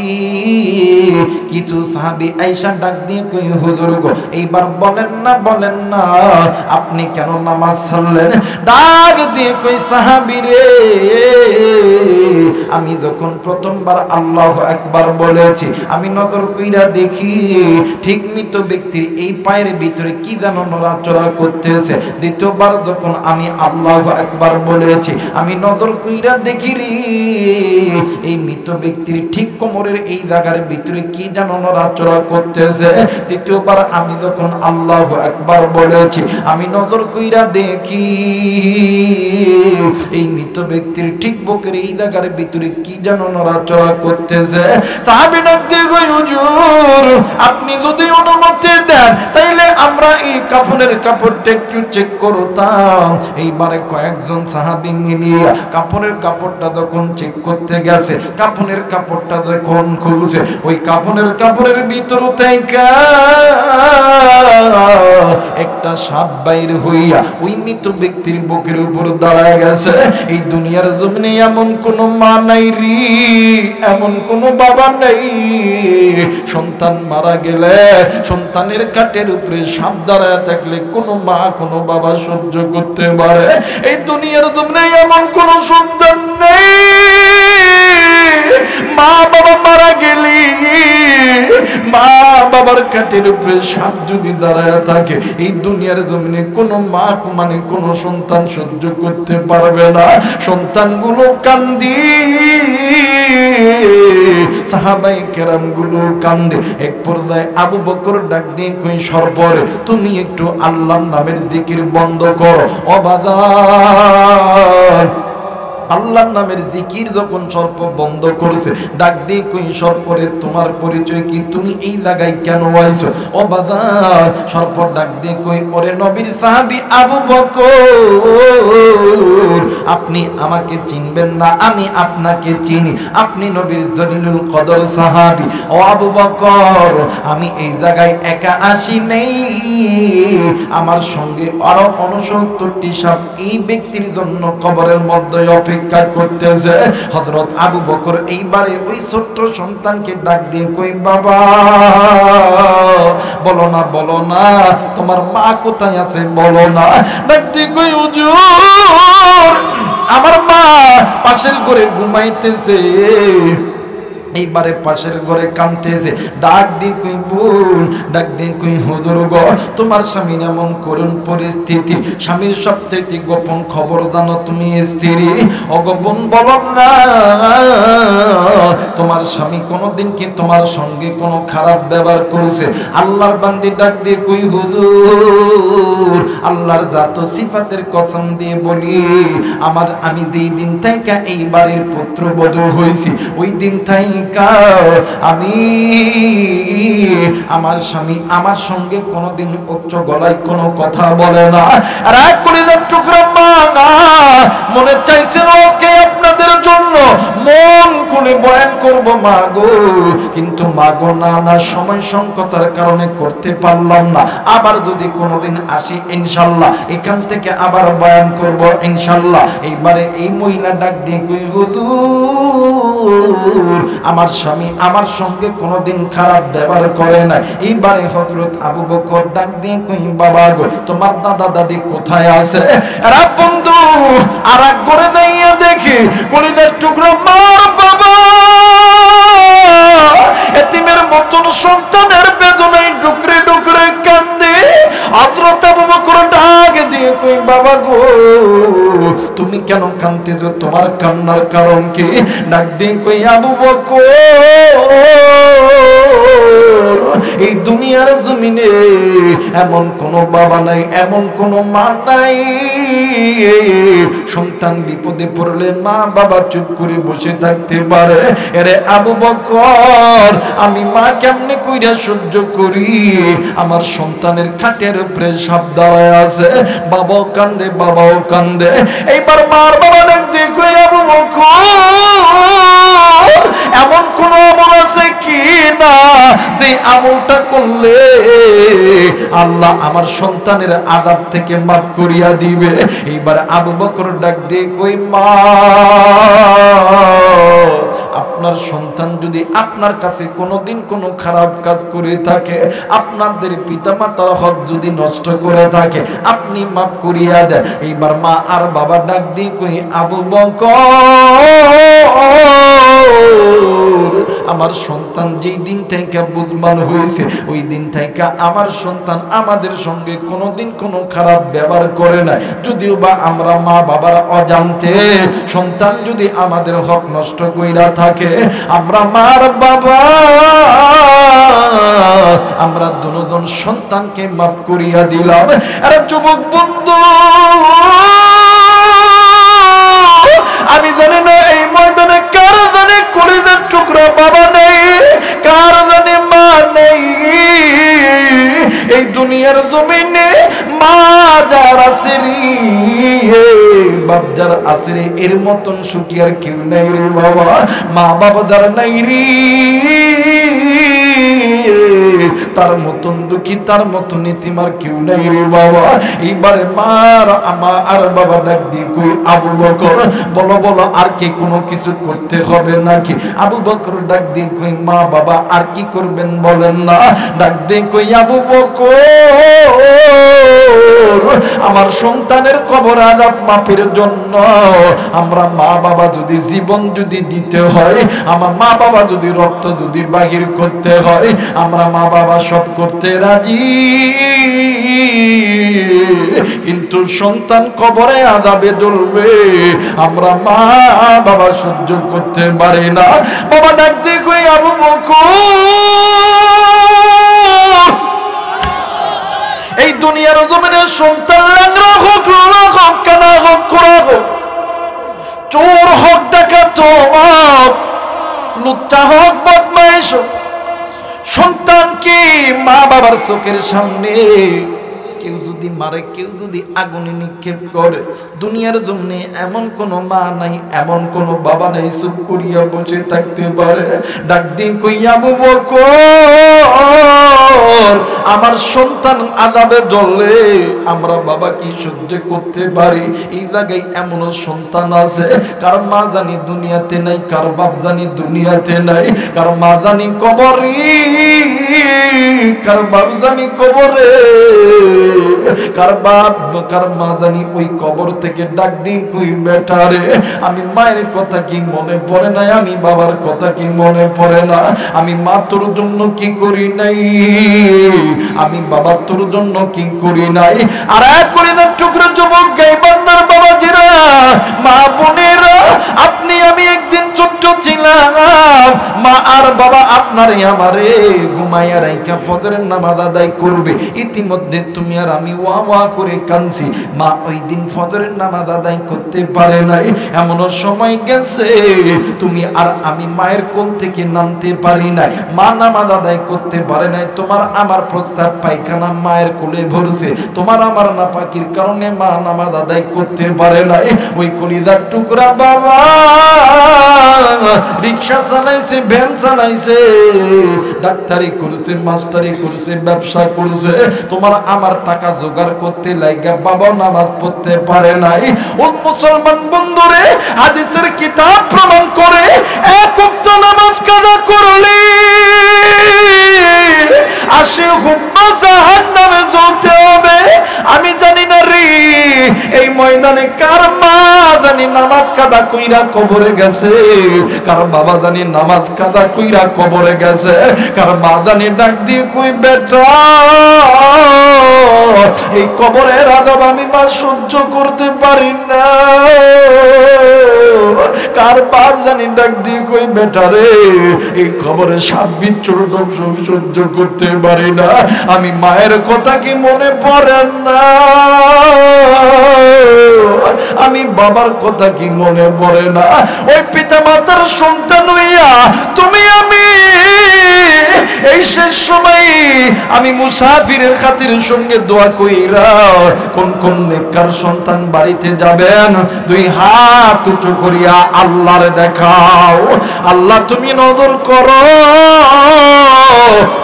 কিছু সাহাবী আয়েশা ডাক দিয়ে কই হুজুর গো, এইবার বলেন না আপনি কেন নামাজ ছাড়লেন? ডাক দিয়ে কই সাহাবী রে, আমি যখন প্রথমবার আল্লাহু আকবার বলেছি, আমি নজর কইরা দেখি ঠিক মৃত ব্যক্তির এই পায়ের ভিতরে কি যেন নড়াচড়া করতেছে। দ্বিতীয়বার যখন আমি আল্লাহু আকবার বলেছি, আমি নজর কইরা দেখি রে এই মৃত ব্যক্তির ঠিক কোমরের এই জায়গার ভিতরে ভিতরে কি যেন নড়াচড়া করতেছে। দ্বিতীয়বার আমি যখন আল্লাহু আকবার বলেছি, আমি নজর কইরা দেখি এই মৃত ব্যক্তির ঠিক বুকের এই জায়গার ভিতরে কি যেন নড়াচড়া করতেছে। সাহাবী ডাকতে কই, হুজুর আপনি যদি অনুমতি দেন তাইলে আমরা এই কাফনের কাপড়টা একটু চেক করতাম। এইবারে কয়েকজন সাহাবী মিলিয়ে কাপড়ের কাপড়টা যখন চেক করতে গেছে, কাফনের কাপড়টা যখন খুলছে, ওই কাফনের কাপড়ের ভিতর থেকে একটা সাপ বাইর হইয়া ওই মৃত ব্যক্তির বুকের উপর দাঁড়ায় গেছে। এই দুনিয়ার জমিনে এমন কোন মা নাই রে, এমন কোন বাবা নাই সন্তান মারা গেলে সন্তানের কাটের উপরে সাপ দাঁড়ায় থাকলে কোনো মা কোনো বাবা সহ্য করতে পারে। এই দুনিয়ার জমিনে এমন কোন সন্তান নেই মা বাবা মারা গেলি মা বাবার কাটের উপরে সাপ যদি দাঁড়ায় থাকে, এই দুনিয়ার জমিনে কোনো মা মানে কোনো সন্তান সহ্য করতে পারবে না। সন্তানগুলো কান্দি, সাহাবায়ে কেরাম গুলো কান্দে। এক পর্যায়ে আবু বকর ডাক দিয়ে কই, সরপরে তুমি একটু আল্লাহর নামের জিকির বন্ধ করো। ও বাদান, আল্লাহর নামের জিকির যখন সর্প বন্ধ করেছে, ডাক দিয়ে কই, সর্পরে তোমার পরিচয় কি? তুমি এই জায়গায় কেন আইছো? ও বাদান, সর্প ডাক দিয়ে কই, ওরে নবীর সাহাবী আবু বকর, আপনি আমাকে চিনবেন না, আমি আপনাকে চিনি। আপনি নবীর জলিলুল কদর সাহাবী। ও আবু বকর, আমি এই জায়গায় একা আসি নেই, আমার সঙ্গে আরো 69টি সাপ এই ব্যক্তির জন্য কবরের মধ্যে অপেক্ষা করতেছে। হযরত আবু বকর এইবারে ওই ছোট্ট সন্তানকে ডাক দিয়ে কই, বাবা বলো না, বলো না তোমার মা কোথায় আছে, বলো না। ডাক দিয়ে কই, হুজুর আমার মা পাশের ঘরে ঘুমাইতেছে। এইবারে পাশের ঘরে কাঁদতেছে। ডাক দিয়ে কই, বোন, ডাক দিয়ে কই, হুজুর গো তোমার স্বামীর এমন করুণ পরিস্থিতি, স্বামীর সবচেয়ে গোপন খবর জানো তুমি স্ত্রী। অগোপন বলো না, তোমার স্বামী কোনোদিন কি তোমার সঙ্গে কোনো খারাপ ব্যবহার করেছে? আল্লাহর বান্দি ডাক দিয়ে কই, হুজুর আল্লাহর জাত ও সিফাতের কসম দিয়ে বলি, আমি যেই দিন থেকে এই বাড়ির পুত্রবধূ হয়েছি, ওই দিন থেকে আমি আমার স্বামী আমার সঙ্গে কোনোদিন উচ্চ গলায় কোনো কথা বলে না। আর এক কলিজার টুকরা মা না, মনে চাইছিল আজকে আপনাদের জন্য মন খুলে বয়ান করব মা গো, কিন্তু মা গো না সময় সংকটের কারণে করতে পারলাম না। আবার যদি কোনোদিন আসি ইনশাআল্লাহ এখান থেকে আবার বয়ান করব ইনশাআল্লাহ। এইবারে এই মহিলা ডাক দিয়ে কই, হুজুর আমার স্বামী আমার সঙ্গে কোনোদিন খারাপ ব্যবহার করে না। এইবারে হযরত আবু বকর ডাক দিয়ে কই, বাবা গো তোমার দাদা দাদি কোথায় আছে? আরে বন্ধু আর এক করে দাইয়া দেখি কলিজার টুকরা মার বাবা এতিমের মতন সন্তানের বেদনায় ডুকরে ডুকরে কান্দে। হযরত আবু বকর ডাক দিয়ে কই, বাবা গো তুমি কেন কাঁদতেছো, তোমার কান্নার কারণ কি? ডাক দিয়ে কই, আবু বকর এই দুনিয়ার জমিনে এমন কোন বাবা নাই, এমন কোন মা নাই সন্তান বিপদে পড়লে মা বাবা চুপ করে বসে থাকতে পারে। এরে আবু বকর আমি মা কেমনে কইরা সহ্য করি? আমার সন্তানের খাটের উপরে সাপ দাঁড়ায় আছে, বাবাও কান্দে বাবাও কান্দে। এইবার মার বাবা ডাক দিয়ে কই, আবু বকর এমন কোন আমল আছে কি না যে আমলটা করলে আল্লাহ আমার সন্তানের আযাব থেকে মাফ করিয়া দিবে? এইবার আবু বকর ডাক দিয়ে কই, মা আপনার সন্তান যদি আপনার কাছে কোনোদিন কোনো খারাপ কাজ করে থাকে, আপনাদের পিতামাতার হক যদি নষ্ট করে থাকে, আপনি মাফ করিয়া দেন। এইবার মা আর বাবা ডাক দিয়ে কই, আবু বকর আমার সন্তান যেই দিন থেকে বুঝবান হয়েছে ওই দিন থেকে আমার সন্তান আমাদের সঙ্গে কোনোদিন কোনো খারাপ ব্যবহার করে না। যদিও বা আমরা মা বাবার অজান্তে সন্তান যদি আমাদের হক নষ্ট কইরা থাকে, আমরা মার বাবা আমরা দুজন সন্তানকে মাফ করিয়া দিলাম। আরে যুবক বন্ধু, আমি জানি না এই ময়দানে কার জানে কলিজার টুকরা বাবা নেই, কার জানে মা নেই। এই দুনিয়ার জমিনে মা যার আছে রে, বাপ যার আছে রে, এর মতন সুখী আর কেউ নাই রে বাবা। মা বাবা যার নাই রে, তার মতন দুঃখী, তার মতন ইতিমার কেউ নাই রে বাবা। এইবারে মার আর বাবা ডাক দিয়ে কই আবু বকর, বলো বলো আর কি কোনো কিছু করতে হবে নাকি? আবু বকর ডাক দিয়ে কই মা বাবা আর কি করবেন বলেন না। ডাক দিয়ে কই আবু বকর, আমার সন্তানের কবর আযাব মাফের জন্য আমরা মা বাবা যদি জীবন যদি দিতে হয়, আমার মা বাবা যদি রক্ত যদি বাহির করতে হয়, আমরা মা বাবা সব করতে রাজি, কিন্তু সন্তান কবরে আযাবে জ্বলবে আমরা মা বাবা সহ্য করতে পারি না। বাবা ডাক দিয়ে কই আবু বকর, এই দুনিয়ার জমিনে সন্তান ল্যাংড়া হোক, লোলা হোক, কানা হোক, খোড়া হোক, চোর হোক, ডাকাত হোক, লুচ্চা হোক, বদমাইশ হোক, সন্তানকে মা বাবার চোখের সামনে কেউ যদি মারে, কেউ যদি আগুনে নিক্ষেপ করে, দুনিয়ার জন্য এমন কোন মা নাই, এমন কোন বাবা নাই চুপ করিয়া বসে থাকতে পারে। ডাক দিয়ে কই আবু বকর, আমার সন্তান আযাবে জ্বললে আমরা বাবা কি সহ্য করতে পারি? এই জায়গায় এমন সন্তান আছে কার মা জানি দুনিয়াতে নাই, কার বাপ জানি দুনিয়াতে নাই, কার মা জানি কবরে, কার বাপ জানি কবরে, কার বাপ কার মা জানি ওই কবর থেকে ডাক দিন কই বেটা রে, আমি মায়ের কথা কি মনে পড়ে না, আমি বাবার কথা কি মনে পড়ে না, আমি মা তোর জন্য কি করি নাই, আমি বাবা তোর জন্য কি করি নাই। আর এক করে না টুকরো যুবক গাইবান্দার বাবাজিরা, মা বোনেরা, আপনি আমি একদিন ছোট্ট ছিলাম, মা আর বাবা আপনারে আমারে ঘুমাইয়া রাইখা ফজরের নামাজ আদায় করবে, ইতিমধ্যে তুমি আর আমি ওয়া ওয়া করে কাঁদছি, মা ওই দিন ফজরের নামাজ আদায় করতে পারে নাই। এমন সময় গেছে তুমি আর আমি মায়ের কোল থেকে নামতে পারি নাই, মা নামাজ আদায় করতে পারে নাই, তোমার আমার প্রস্তাব পায়খানা মায়ের কোলে ভরছে, তোমার আমার নাপাকির কারণে মা নামাজ আদায় করতে পারে নাই। ওই কলিজার টুকরা বাবা রিক্সা চালাইছে, ভ্যান চালাইছে, ডাক্তারি করছে, মাস্টারি করছে, ব্যবসা করছে, তোমার আমার টাকা জোগাড় করতে লাগা বাবা নামাজ পড়তে পারে নাই। ও মুসলমান বন্ধুরে, হাদিসের কিতাব প্রমাণ করে এক ওয়াক্ত নামাজ কাজা করলে 80 হুব্বা জাহান্নামে জ্বলতে হবে। আমি জানি না রে এই ময়দানে কার মা জানি নামাজ কাদা কইরা কবরে গেছে, কার বাবা জানি নামাজ কাদা কইরা কবরে গেছে, কার মা জানি ডাক দিয়ে কই বেটা এই কবরের আযাব আমি মা সহ্য করতে পারি না, কার বাপ জানি ডাক দিয়ে কই বেটা রে এই খবরে সাপ বিচ্ছুর সহ্য করতে পারি না, আমি মায়ের কথা কি মনে পড়ে না, আমি বাবার কথা কি মনে পড়ে না। ওই পিতা মাতার সন্তান হইয়া তুমি আমি এই শেষ সময় আমি মুসাফিরের খাতির সঙ্গে দোয়া কইরা কোন কোন নেককার সন্তান বাড়িতে যাবেন, দুই হাত উঁচু করিয়া আল্লাহরে দেখাও। আল্লাহ তুমি নজর করো,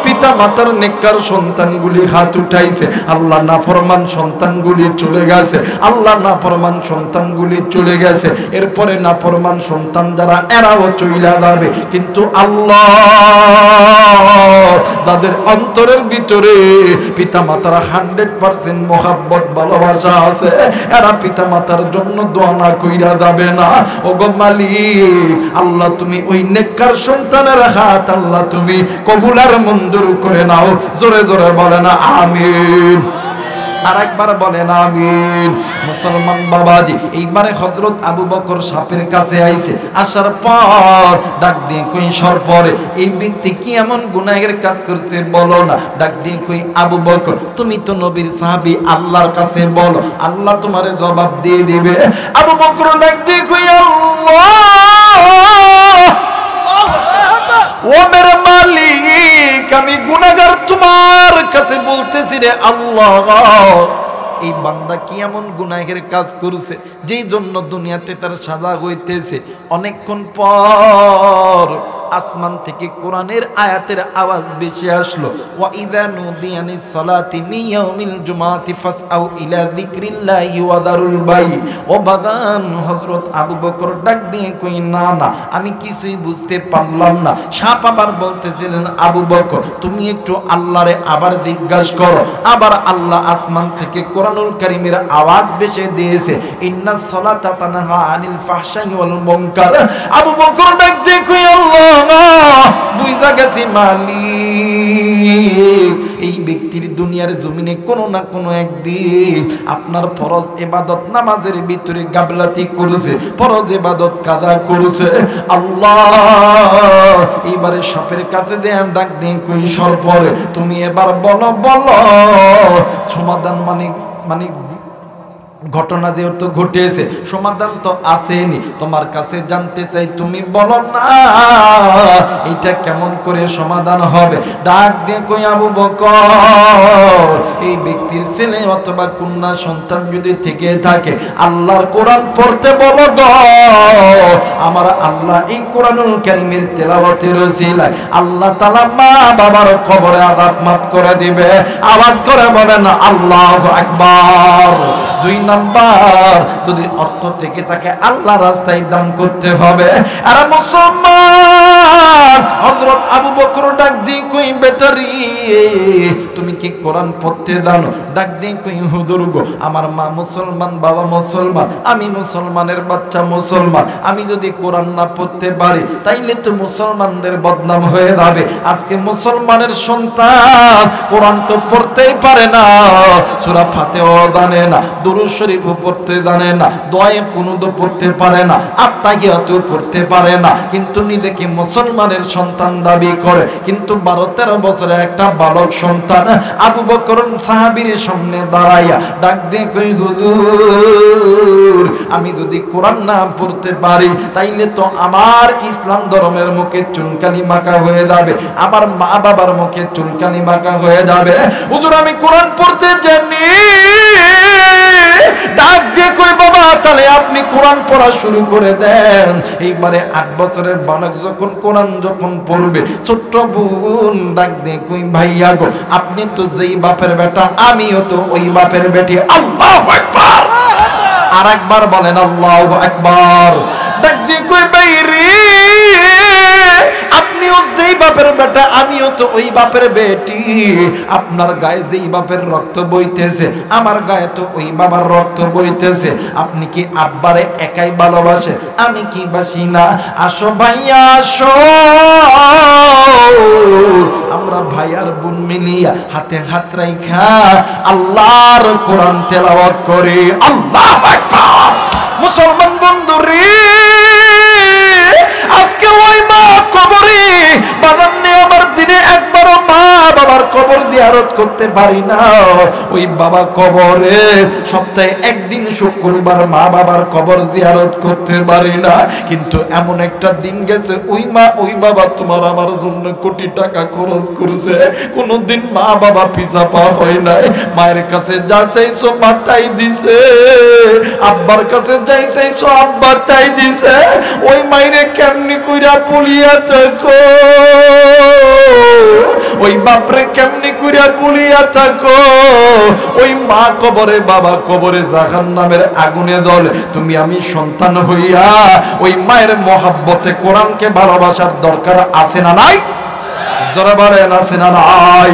পিতা মাতার নেককার সন্তানগুলি হাত উঠাইছে, আল্লাহ নাফরমান সন্তানগুলি চলে গেছে, আল্লাহ নাফরমান সন্তানগুলি চলে গেছে, এরপরে নাফরমান সন্তান যারা এরাও চইলা যাবে, কিন্তু আল্লাহ যাদের অন্তরের ভিতরে পিতা মাতার 100% মহব্বত ভালোবাসা আছে, এরা পিতা মাতার জন্য দোয়া না কইরা যাবে না। ওগো মালিক আল্লাহ তুমি ওই নেককার সন্তানের হাত আল্লাহ তুমি কবুল আর মঞ্জুর করে নাও। জোরে জোরে বলেন আমিন। আর একবার বলেন আমিন। মুসলমান বাবাজি এইবারে হযরত আবু বকর সাপের কাছে আইছে, আসার পর ডাক দিয়ে কই সর পরে এই ব্যক্তি কি এমন গুনাহের কাজ করছে বলো না। ডাক দিয়ে কই আবু বকর তুমি তো নবীর সাহাবী, আল্লাহর কাছে বলো, আল্লাহ তোমারে জবাব দিয়ে দিবে। আবু বকর ডাক দিয়ে কই আল্লাহ ও মেরে মালিক আমি গুনাহগার তোমার কাছে বলতেছি রে আল্লাহ, এই বান্দা কি এমন গুনাহের কাজ করছে যেই জন্য দুনিয়াতে তার সাজা হইতেছে। অনেকক্ষণ পর আসমান থেকে কোরআনের আয়াতের আওয়াজ বেশি আসলো, ওয়া ইযা নুদিয়ানিস সালাতি মিন ইয়াউমিল জুমআতি ফাসআউ ইলা যিকরিল্লাহি ওয়া দারুল বাই। ও বাদান হযরত আবু বকর ডাক দিয়ে কই না না আমি কিছুই বুঝতে পারলাম না। সাপ আবার বলতেছিলেন আবু বকর তুমি একটু আল্লাহরে আবার জিজ্ঞাসা করো। আবার আল্লাহ আসমান থেকে কোরআনুল কারীমের আওয়াজ বেশি দিয়েছে, ইন্নাস সালাতা তানহা আনিল ফাহশাই ওয়াল মুনকার। আবু বকর ডাক দিয়ে কই আল্লাহ বুঝা গেছি মালিক এই ব্যক্তির দুনিয়ার জমিনে কোনো না কোনো একদিন আপনার ফরজ ইবাদত নামাজের ভিতরে গাফলাতি করেছে, ফরজ ইবাদত কাজা করেছে। আল্লাহ এবারে সাপের কাছে দেন ডাক দিয়ে কই সর পরে তুমি এবার বলো বলো সমাধান মানে ঘটনা যেহেতু ঘটেছে সমাধান তো আসেনি, তোমার কাছে জানতে চাই তুমি বলো না এটা কেমন করে সমাধান হবে। ডাক দিয়ে কই আবু বকর এই ব্যক্তির ছেলে অথবা কন্যা সন্তান যদি থেকে থাকে আল্লাহর কোরআন পড়তে বলো গো, আমার আল্লাহ এই কোরআনুল কারীমের তেলাওয়াতের ওসিলায় আল্লাহ তাআলা মা বাবার কবরে আযাব মাফ করে দিবে। আওয়াজ করে বলেন আল্লাহু আকবার। দুই নাম্বার যদি অর্থ থেকে তাকে আল্লাহ রাস্তায় দান করতে হবে। আর মুসলমান হযরত আবু বকর ডাক দিয়ে কই বেটারি তুমি কি কোরআন পড়তে জানো? ডাক দিয়ে কই হুজুর গো আমার মা মুসলমান বাবা মুসলমান, আমি মুসলমানের বাচ্চা মুসলমান, আমি যদি কোরআন না পড়তে পারি তাইলে তো মুসলমানদের বদনাম হয়ে যাবে। আজকে মুসলমানের সন্তান কোরআন তো পড়তেই পারে না, সূরা ফাতিহা জানে না, দুরূদ শরীফ পড়তে জানে না, দোয়া কুনুত পড়তে পারে না, আত্তাহিয়াত পড়তে পারে না, কিন্তু নিজেকে মুসলমানের সন্তান দাবি করে। কিন্তু 12-13 বছরের একটা বালক সন্তান আবু বকর সাহাবীর সামনে দাঁড়াইয়া ডাক দিয়ে কই হুজুর আমি যদি কোরআন না পড়তে পারি তাইলে তো আমার ইসলাম ধর্মের মুখে চুনকালি মাখা হয়ে যাবে, আমার মা বাবার মুখে চুনকালি মাখা হয়ে যাবে। হুজুর আমি কোরআন পড়তে জানি। ডাক দিয়ে কই বাবা তাহলে আপনি কোরআন পড়া শুরু করে দেন। এইবারে 8 বছরের বালক যখন কোরআন যখন পড়বে ছোট্ট বোন ডাক দিয়ে কই ভাইয়া গো আপনি তো যেই বাপের বেটা আমিও তো ওই বাপের বেটি। আল্লাহু আকবার। আর একবার বলেন আল্লাহু আকবার। ডাক দিয়ে কই বাইরে আপনিও যেই বাপের বেটা আমিও তো ওই বাপের বেটি, আপনার গায়ে যেই বাপের রক্ত বইতেছে আমার গায়ে তো ওই বাবার রক্ত বইতেছে। আপনি কি আব্বারে একাই ভালোবাসে, আমি কি বাসি না? আসো ভাইয়া আসো আমরা ভাই আর বোন মিলিয়া হাতে হাত রাইখা আল্লাহর কোরআন তেলাওয়াত করি। আল্লাহু আকবার। মুসলমান বন্ধুরে আজকে ওই মা কবরে বাজান্নে আমার দিনে একবারও মা বাবার কবর জিয়ারত করতে পারি না। ওই বাবা কবরে সপ্তাহে একদিন শুক্রবার মা বাবার কবর জিয়ারত করতে পারি না। কিন্তু এমন একটা দিন গেছে ওই মা ওই বাবা তোমার আমার জন্য কোটি টাকা খরচ করছে, কোনোদিন মা বাবা পিছা পা হয় নাই। মায়ের কাছে যা চাইছো মা তাই দিছে, আব্বার কাছে যাই চাইছো আব্বা তাই দিছে। ওই মাইরে কেমনি কইরা পুলিয়া থাকো, ওই বাপরে কেমনি কইরা পুলিয়া থাকো। ওই মা কবরে বাবা কবরে জাহান্নামের আগুনে জ্বলে। তুমি আমি সন্তান হইয়া ওই মায়ের মহাব্বতে কোরআনকে ভালোবাসার দরকার আছে না নাই? জোরে বলেন আছে না নাই?